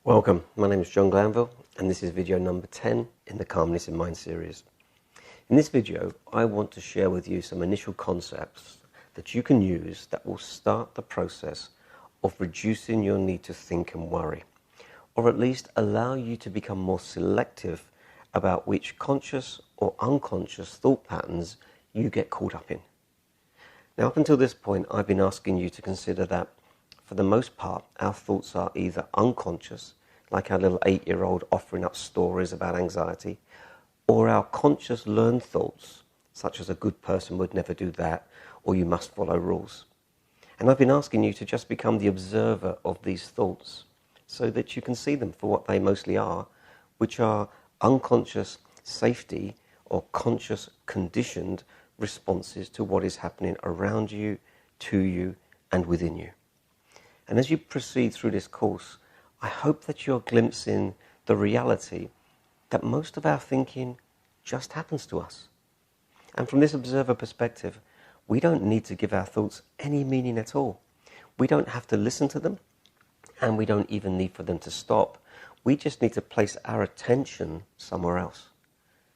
Welcome, my name is John Glanville and this is video number 10 in the Calmness in Mind series. In this video I want to share with you some initial concepts that you can use that will start the process of reducing your need to think and worry, or at least allow you to become more selective about which conscious or unconscious thought patterns you get caught up in. Now, up until this point I've been asking you to consider that for the most part, our thoughts are either unconscious, like our little 8-year-old offering up stories about anxiety, or our conscious learned thoughts, such as a good person would never do that, or you must follow rules. And I've been asking you to just become the observer of these thoughts, so that you can see them for what they mostly are, which are unconscious safety or conscious conditioned responses to what is happening around you, to you, and within you. And as you proceed through this course, I hope that you're glimpsing the reality that most of our thinking just happens to us. And from this observer perspective, we don't need to give our thoughts any meaning at all. We don't have to listen to them, and we don't even need for them to stop. We just need to place our attention somewhere else.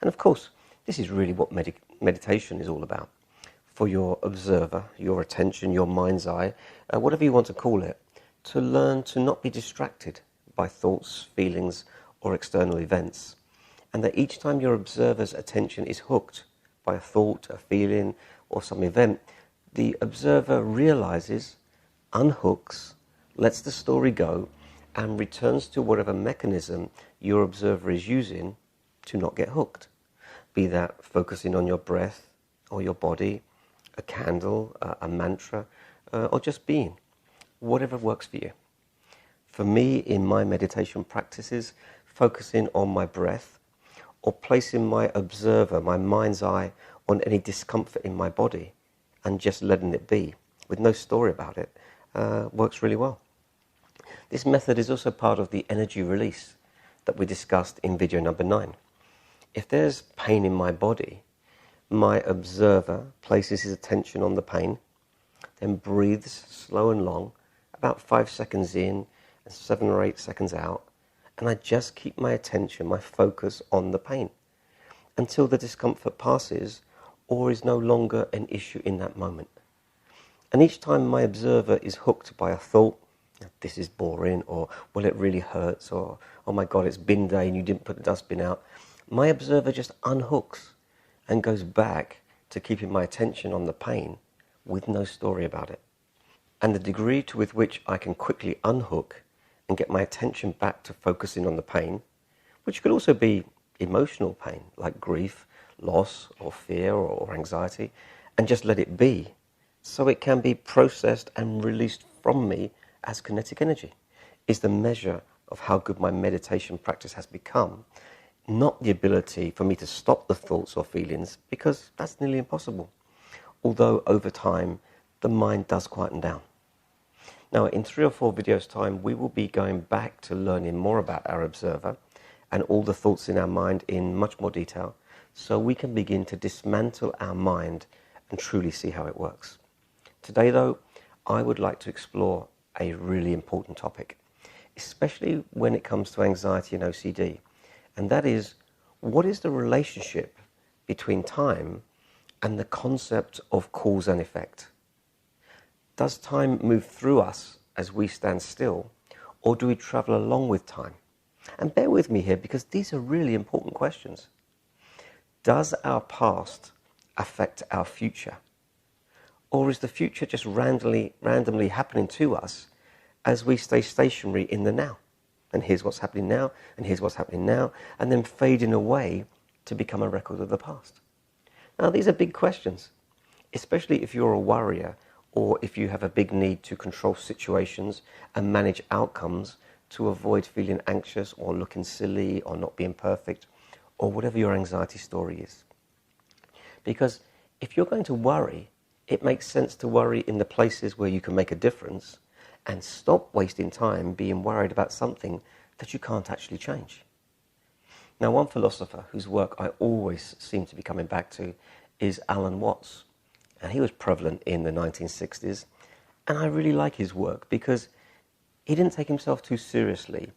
And of course, this is really what meditation is all about. For your observer, your attention, your mind's eye, whatever you want to call it, to learn to not be distracted by thoughts, feelings, or external events. And that each time your observer's attention is hooked by a thought, a feeling, or some event, the observer realizes, unhooks, lets the story go, and returns to whatever mechanism your observer is using to not get hooked. Be that focusing on your breath, or your body, a candle, a mantra, or just being. Whatever works for you. For me, in my meditation practices, focusing on my breath, or placing my observer, my mind's eye, on any discomfort in my body, and just letting it be, with no story about it, works really well. This method is also part of the energy release that we discussed in video number 9. If there's pain in my body, my observer places his attention on the pain, then breathes slow and long, about 5 seconds in and 7 or 8 seconds out, and I just keep my attention, my focus on the pain until the discomfort passes or is no longer an issue in that moment. And each time my observer is hooked by a thought, this is boring, or well, it really hurts, or oh my God, it's bin day and you didn't put the dustbin out, my observer just unhooks and goes back to keeping my attention on the pain with no story about it. And the degree to with which I can quickly unhook and get my attention back to focusing on the pain, which could also be emotional pain, like grief, loss, or fear, or anxiety, and just let it be, so it can be processed and released from me as kinetic energy, is the measure of how good my meditation practice has become, not the ability for me to stop the thoughts or feelings, because that's nearly impossible. Although over time, the mind does quieten down. Now, in 3 or 4 videos time, we will be going back to learning more about our observer and all the thoughts in our mind in much more detail, so we can begin to dismantle our mind and truly see how it works. Today, though, I would like to explore a really important topic, especially when it comes to anxiety and OCD, and that is, what is the relationship between time and the concept of cause and effect? Does time move through us as we stand still, or do we travel along with time? And bear with me here, because these are really important questions. Does our past affect our future? Or is the future just randomly happening to us as we stay stationary in the now? And here's what's happening now, and here's what's happening now, and then fading away to become a record of the past. Now, these are big questions, especially if you're a worrier, or if you have a big need to control situations and manage outcomes to avoid feeling anxious or looking silly or not being perfect, or whatever your anxiety story is. Because if you're going to worry, it makes sense to worry in the places where you can make a difference and stop wasting time being worried about something that you can't actually change. Now, one philosopher whose work I always seem to be coming back to is Alan Watts. And he was prevalent in the 1960s, and I really like his work because he didn't take himself too seriously,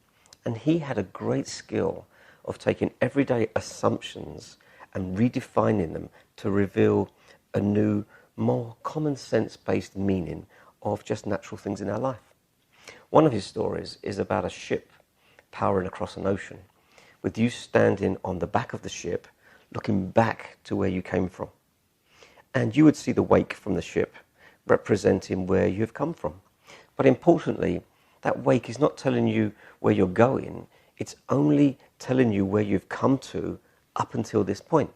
And he had a great skill of taking everyday assumptions and redefining them to reveal a new, more common sense-based meaning of just natural things in our life. One of his stories is about a ship powering across an ocean, with you standing on the back of the ship, looking back to where you came from. And you would see the wake from the ship, representing where you've come from. But importantly, that wake is not telling you where you're going, it's only telling you where you've come to up until this point.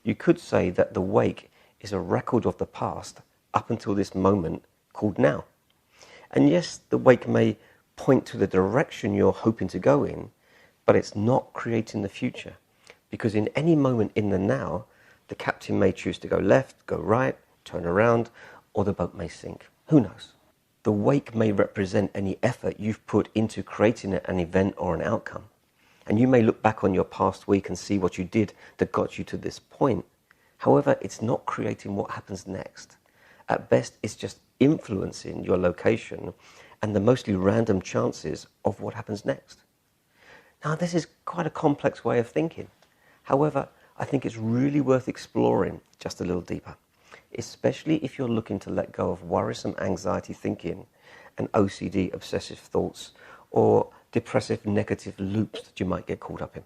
You could say that the wake is a record of the past up until this moment called now. And yes, the wake may point to the direction you're hoping to go in, but it's not creating the future. Because in any moment in the now, the captain may choose to go left, go right, turn around, or the boat may sink. Who knows? The wake may represent any effort you've put into creating an event or an outcome. And you may look back on your past week and see what you did that got you to this point. However, it's not creating what happens next. At best, it's just influencing your location and the mostly random chances of what happens next. Now, this is quite a complex way of thinking. However, I think it's really worth exploring just a little deeper, especially if you're looking to let go of worrisome anxiety thinking and OCD obsessive thoughts or depressive negative loops that you might get caught up in.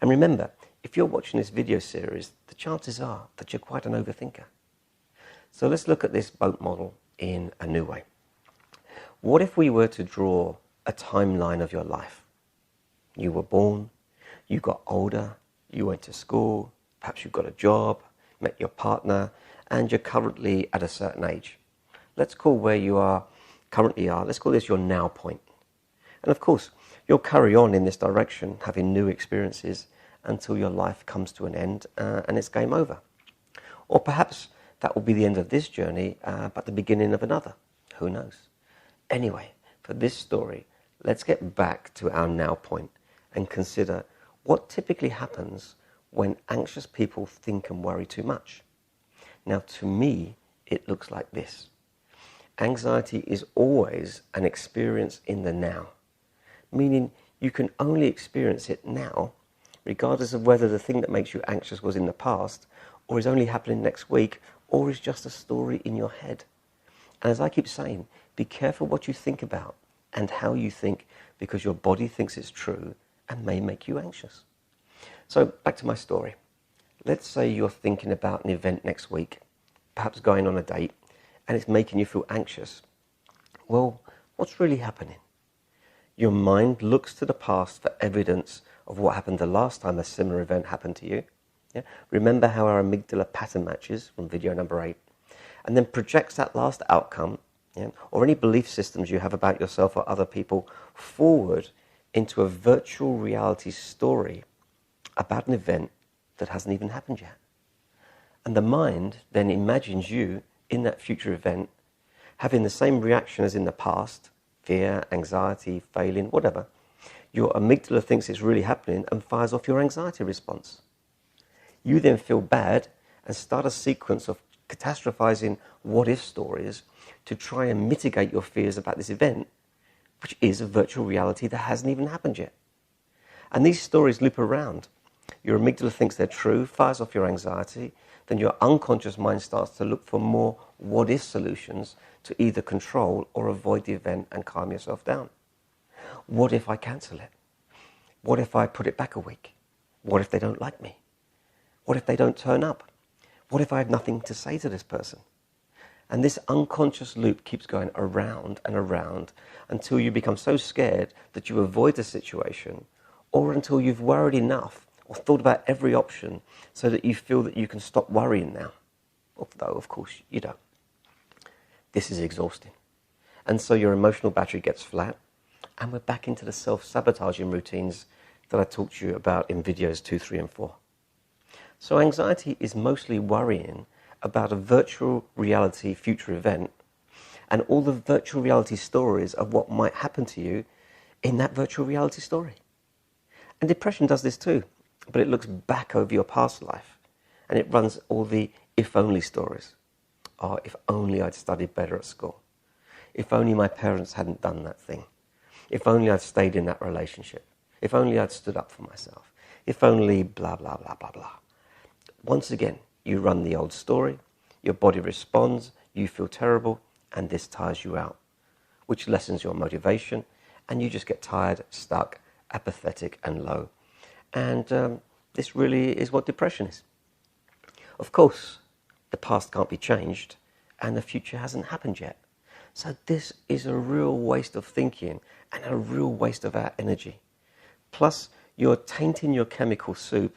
And remember, if you're watching this video series, the chances are that you're quite an overthinker. So let's look at this boat model in a new way. What if we were to draw a timeline of your life? You were born, you got older, you went to school, perhaps you got a job, met your partner, and you're currently at a certain age. Let's call where you are currently let's call this your now point. And of course, you'll carry on in this direction, having new experiences until your life comes to an end and it's game over. Or perhaps that will be the end of this journey, but the beginning of another. Who knows? Anyway, for this story, let's get back to our now point and consider what typically happens when anxious people think and worry too much. Now, to me, it looks like this. Anxiety is always an experience in the now, meaning you can only experience it now, regardless of whether the thing that makes you anxious was in the past, or is only happening next week, or is just a story in your head. And as I keep saying, be careful what you think about and how you think, because your body thinks it's true and may make you anxious. So back to my story. Let's say you're thinking about an event next week, perhaps going on a date, and it's making you feel anxious. Well, what's really happening? Your mind looks to the past for evidence of what happened the last time a similar event happened to you. Yeah? Remember how our amygdala pattern matches from video number 8, and then projects that last outcome, or any belief systems you have about yourself or other people forward into a virtual reality story about an event that hasn't even happened yet. And the mind then imagines you in that future event having the same reaction as in the past, fear, anxiety, failing, whatever. Your amygdala thinks it's really happening and fires off your anxiety response. You then feel bad and start a sequence of catastrophizing what-if stories to try and mitigate your fears about this event, which is a virtual reality that hasn't even happened yet. And these stories loop around. Your amygdala thinks they're true, fires off your anxiety, then your unconscious mind starts to look for more what-if solutions to either control or avoid the event and calm yourself down. What if I cancel it? What if I put it back a week? What if they don't like me? What if they don't turn up? What if I have nothing to say to this person? And this unconscious loop keeps going around and around until you become so scared that you avoid the situation, or until you've worried enough or thought about every option so that you feel that you can stop worrying now. Although, of course, you don't. This is exhausting. And so your emotional battery gets flat, and we're back into the self-sabotaging routines that I talked to you about in videos 2, 3, and 4. So anxiety is mostly worrying about a virtual reality future event and all the virtual reality stories of what might happen to you in that virtual reality story. And depression does this too, but it looks back over your past life and it runs all the if-only stories. Oh, if only I'd studied better at school. If only my parents hadn't done that thing. If only I'd stayed in that relationship. If only I'd stood up for myself. If only blah, blah, blah, blah, blah. Once again, you run the old story, your body responds, you feel terrible, and this tires you out, which lessens your motivation, and you just get tired, stuck, apathetic, and low. And this really is what depression is. Of course, the past can't be changed, and the future hasn't happened yet. So this is a real waste of thinking and a real waste of our energy. Plus, you're tainting your chemical soup,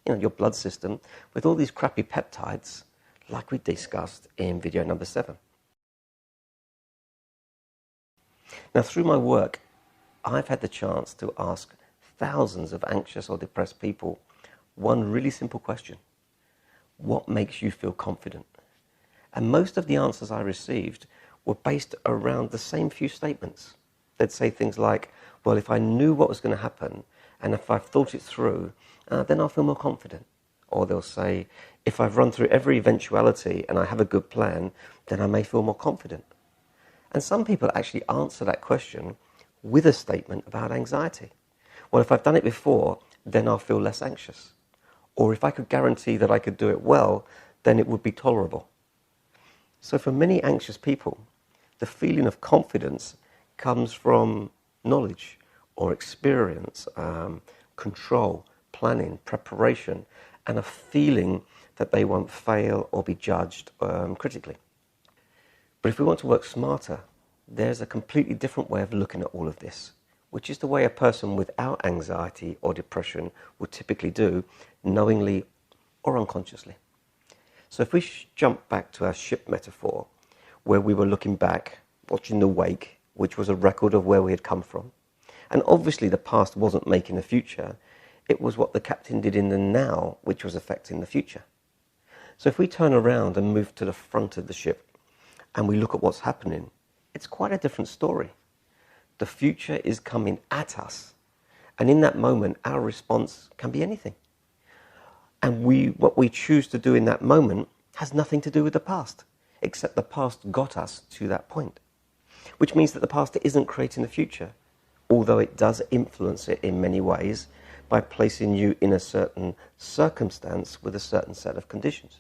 your blood system, with all these crappy peptides, like we discussed in video number 7. Now, through my work, I've had the chance to ask thousands of anxious or depressed people one really simple question. What makes you feel confident? And most of the answers I received were based around the same few statements. They'd say things like, well, if I knew what was going to happen, and if I've thought it through, then I'll feel more confident. Or they'll say, if I've run through every eventuality and I have a good plan, then I may feel more confident. And some people actually answer that question with a statement about anxiety. Well, if I've done it before, then I'll feel less anxious. Or if I could guarantee that I could do it well, then it would be tolerable. So for many anxious people, the feeling of confidence comes from knowledge or experience, control, planning, preparation, and a feeling that they won't fail or be judged critically. But if we want to work smarter, there's a completely different way of looking at all of this, which is the way a person without anxiety or depression would typically do, knowingly or unconsciously. So if we jump back to our ship metaphor, where we were looking back, watching the wake, which was a record of where we had come from, and obviously the past wasn't making the future, it was what the captain did in the now which was affecting the future. So if we turn around and move to the front of the ship, and we look at what's happening, it's quite a different story. The future is coming at us, and in that moment, our response can be anything. And what we choose to do in that moment has nothing to do with the past, except the past got us to that point. Which means that the past isn't creating the future, although it does influence it in many ways by placing you in a certain circumstance with a certain set of conditions.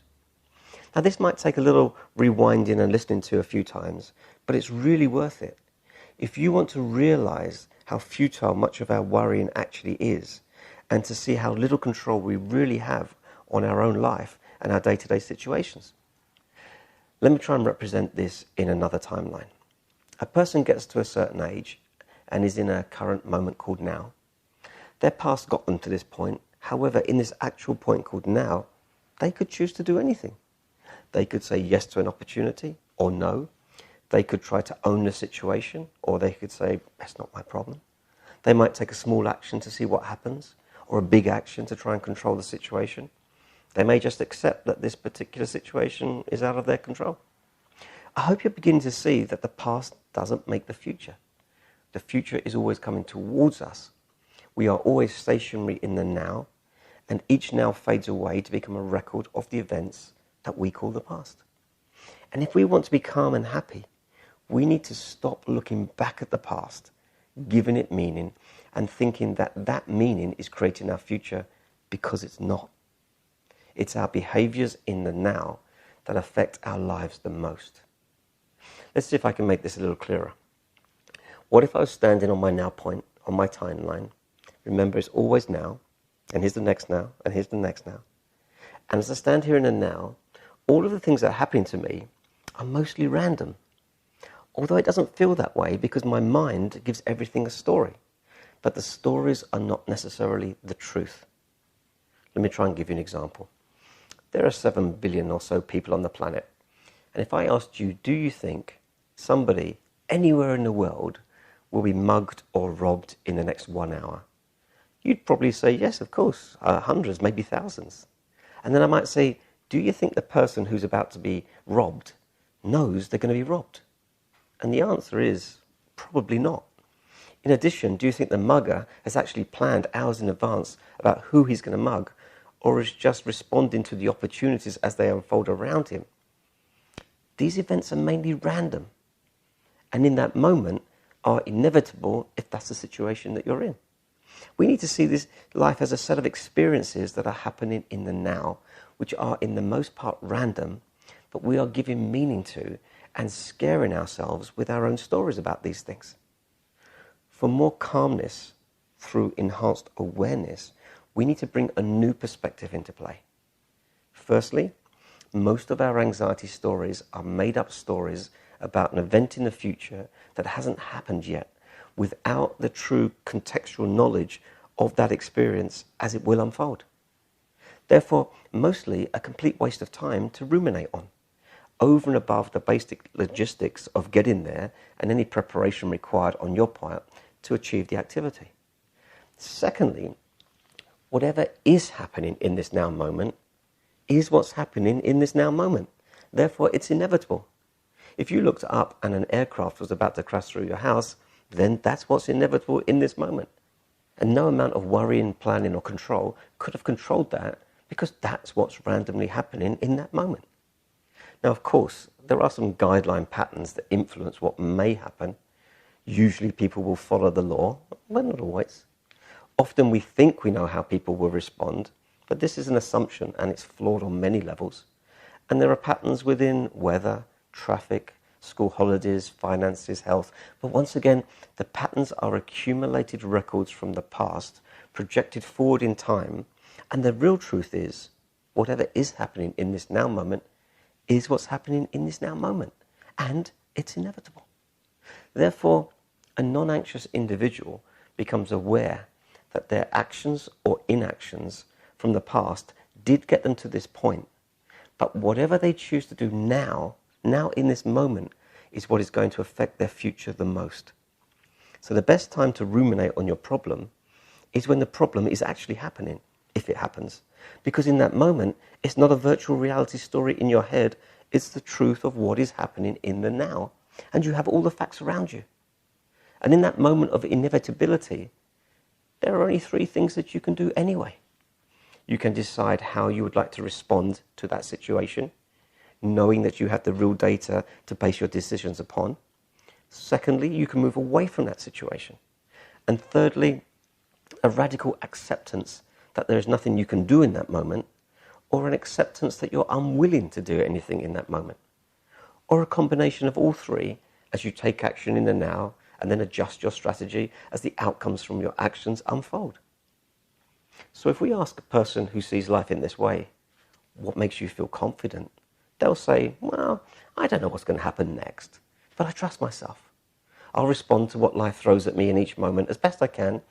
Now, this might take a little rewinding and listening to a few times, but it's really worth it. If you want to realize how futile much of our worrying actually is, and to see how little control we really have on our own life and our day-to-day situations. Let me try and represent this in another timeline. A person gets to a certain age and is in a current moment called now. Their past got them to this point. However, in this actual point called now, they could choose to do anything. They could say yes to an opportunity or no. They could try to own the situation, or they could say, that's not my problem. They might take a small action to see what happens, or a big action to try and control the situation. They may just accept that this particular situation is out of their control. I hope you're beginning to see that the past doesn't make the future. The future is always coming towards us. We are always stationary in the now, and each now fades away to become a record of the events that we call the past. And if we want to be calm and happy, we need to stop looking back at the past, giving it meaning, and thinking that that meaning is creating our future, because it's not. It's our behaviors in the now that affect our lives the most. Let's see if I can make this a little clearer. What if I was standing on my now point, on my timeline? Remember, it's always now, and here's the next now, and here's the next now. And as I stand here in the now, all of the things that are happening to me are mostly random. Although it doesn't feel that way, because my mind gives everything a story. But the stories are not necessarily the truth. Let me try and give you an example. There are 7 billion or so people on the planet. And if I asked you, do you think somebody anywhere in the world will be mugged or robbed in the next 1 hour? You'd probably say, yes, of course, hundreds, maybe thousands. And then I might say, do you think the person who's about to be robbed knows they're going to be robbed? And the answer is probably not. In addition, do you think the mugger has actually planned hours in advance about who he's going to mug, or is just responding to the opportunities as they unfold around him? These events are mainly random. And in that moment, are inevitable if that's the situation that you're in. We need to see this life as a set of experiences that are happening in the now, which are in the most part random, but we are giving meaning to and scaring ourselves with our own stories about these things. For more calmness through enhanced awareness, we need to bring a new perspective into play. Firstly, most of our anxiety stories are made-up stories about an event in the future that hasn't happened yet, without the true contextual knowledge of that experience as it will unfold. Therefore, mostly a complete waste of time to ruminate on, over and above the basic logistics of getting there and any preparation required on your part to achieve the activity. Secondly, whatever is happening in this now moment is what's happening in this now moment. Therefore, it's inevitable. If you looked up and an aircraft was about to crash through your house, then that's what's inevitable in this moment. And no amount of worrying, planning, or control could have controlled that, because that's what's randomly happening in that moment. Now, of course, there are some guideline patterns that influence what may happen. Usually people will follow the law, but not always. Often we think we know how people will respond, but this is an assumption and it's flawed on many levels. And there are patterns within weather, traffic, school holidays, finances, health. But once again, the patterns are accumulated records from the past, projected forward in time. And the real truth is, whatever is happening in this now moment is what's happening in this now moment. And it's inevitable. Therefore, a non-anxious individual becomes aware that their actions or inactions from the past did get them to this point. But whatever they choose to do now in this moment, is what is going to affect their future the most. So the best time to ruminate on your problem is when the problem is actually happening, if it happens. Because in that moment, it's not a virtual reality story in your head, it's the truth of what is happening in the now. And you have all the facts around you. And in that moment of inevitability, there are only three things that you can do anyway. You can decide how you would like to respond to that situation, knowing that you have the real data to base your decisions upon. Secondly, you can move away from that situation. And thirdly, a radical acceptance that there is nothing you can do in that moment, or an acceptance that you're unwilling to do anything in that moment. Or a combination of all three as you take action in the now and then adjust your strategy as the outcomes from your actions unfold. So if we ask a person who sees life in this way, what makes you feel confident? They'll say, well, I don't know what's going to happen next, but I trust myself. I'll respond to what life throws at me in each moment as best I can.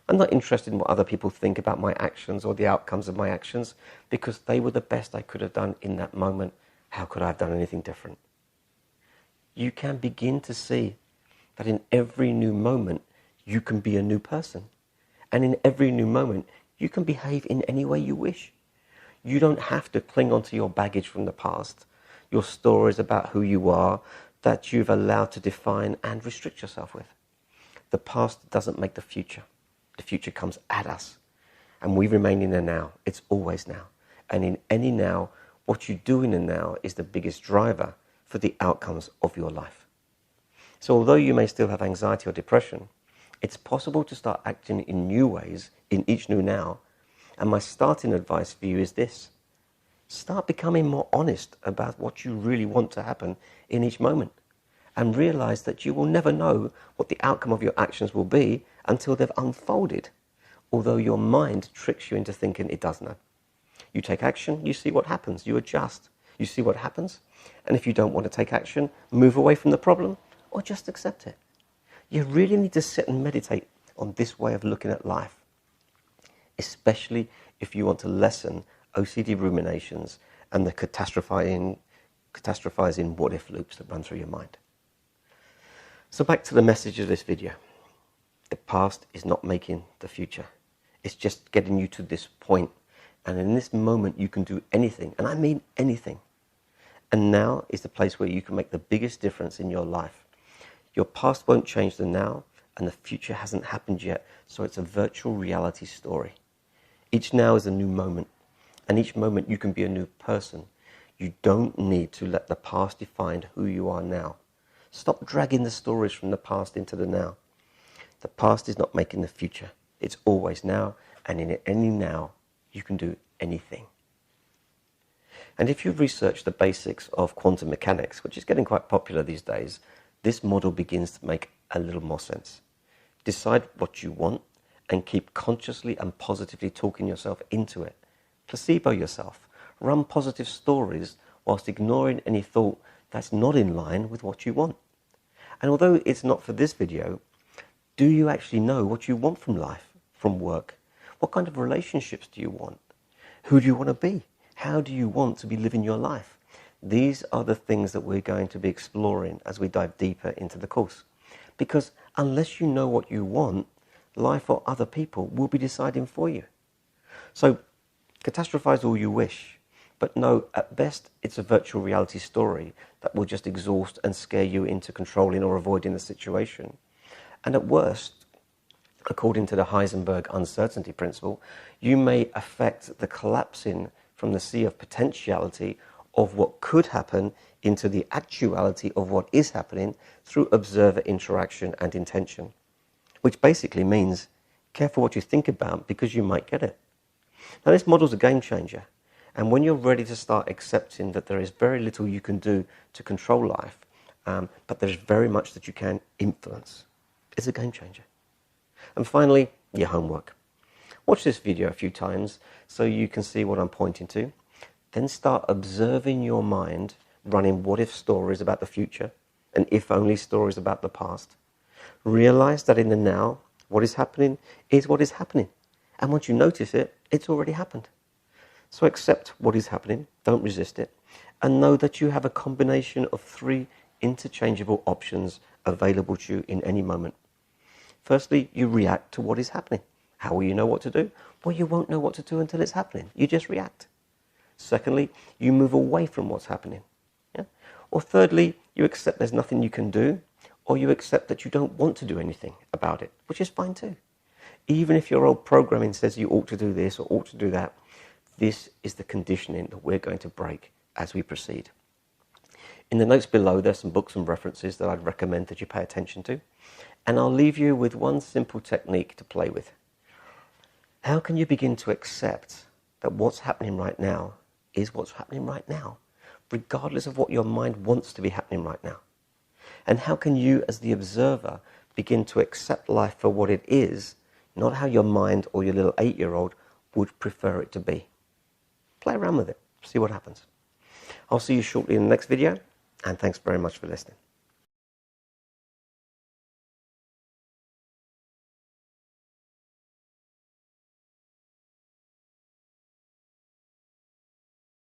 I'm not interested in what other people think about my actions or the outcomes of my actions, because they were the best I could have done in that moment. How could I have done anything different? You can begin to see that in every new moment, you can be a new person. And in every new moment, you can behave in any way you wish. You don't have to cling onto your baggage from the past, your stories about who you are that you've allowed to define and restrict yourself with. The past doesn't make the future. The future comes at us, and we remain in the now. It's always now. And in any now, what you do in the now is the biggest driver for the outcomes of your life. So although you may still have anxiety or depression, it's possible to start acting in new ways in each new now. And my starting advice for you is this: start becoming more honest about what you really want to happen in each moment, and realize that you will never know what the outcome of your actions will be until they've unfolded, although your mind tricks you into thinking it does know. You take action, you see what happens, you adjust, you see what happens, and if you don't want to take action, move away from the problem or just accept it. You really need to sit and meditate on this way of looking at life, especially if you want to lessen OCD ruminations and the catastrophizing what-if loops that run through your mind. So back to the message of this video. The past is not making the future. It's just getting you to this point. And in this moment, you can do anything, and I mean anything. And now is the place where you can make the biggest difference in your life. Your past won't change the now, and the future hasn't happened yet, so it's a virtual reality story. Each now is a new moment, and each moment you can be a new person. You don't need to let the past define who you are now. Stop dragging the stories from the past into the now. The past is not making the future. It's always now, and in any now, you can do anything. And if you've researched the basics of quantum mechanics, which is getting quite popular these days, this model begins to make a little more sense. Decide what you want and keep consciously and positively talking yourself into it. Placebo yourself. Run positive stories whilst ignoring any thought that's not in line with what you want. And although it's not for this video, do you actually know what you want from life, from work? What kind of relationships do you want? Who do you want to be? How do you want to be living your life? These are the things that we're going to be exploring as we dive deeper into the course. Because unless you know what you want, life or other people will be deciding for you. So catastrophize all you wish, but no, at best it's a virtual reality story that will just exhaust and scare you into controlling or avoiding the situation. And at worst, according to the Heisenberg uncertainty principle, you may affect the collapsing from the sea of potentiality of what could happen into the actuality of what is happening through observer interaction and intention, which basically means careful what you think about because you might get it. Now, this model's a game changer, and when you're ready to start accepting that there is very little you can do to control life, but there's very much that you can influence, it's a game changer. And finally, your homework. Watch this video a few times so you can see what I'm pointing to. Then start observing your mind running what-if stories about the future and if-only stories about the past. Realize that in the now, what is happening is what is happening. And once you notice it, it's already happened. So accept what is happening, don't resist it, and know that you have a combination of 3 interchangeable options available to you in any moment. Firstly, you react to what is happening. How will you know what to do? Well, you won't know what to do until it's happening. You just react. Secondly, you move away from what's happening. Yeah? Or thirdly, you accept there's nothing you can do, or you accept that you don't want to do anything about it, which is fine too. Even if your old programming says you ought to do this or ought to do that, this is the conditioning that we're going to break as we proceed. In the notes below, there's some books and references that I'd recommend that you pay attention to. And I'll leave you with one simple technique to play with. How can you begin to accept that what's happening right now is what's happening right now, regardless of what your mind wants to be happening right now? And how can you, as the observer, begin to accept life for what it is, not how your mind or your little 8-year-old would prefer it to be? Play around with it, see what happens. I'll see you shortly in the next video, and thanks very much for listening.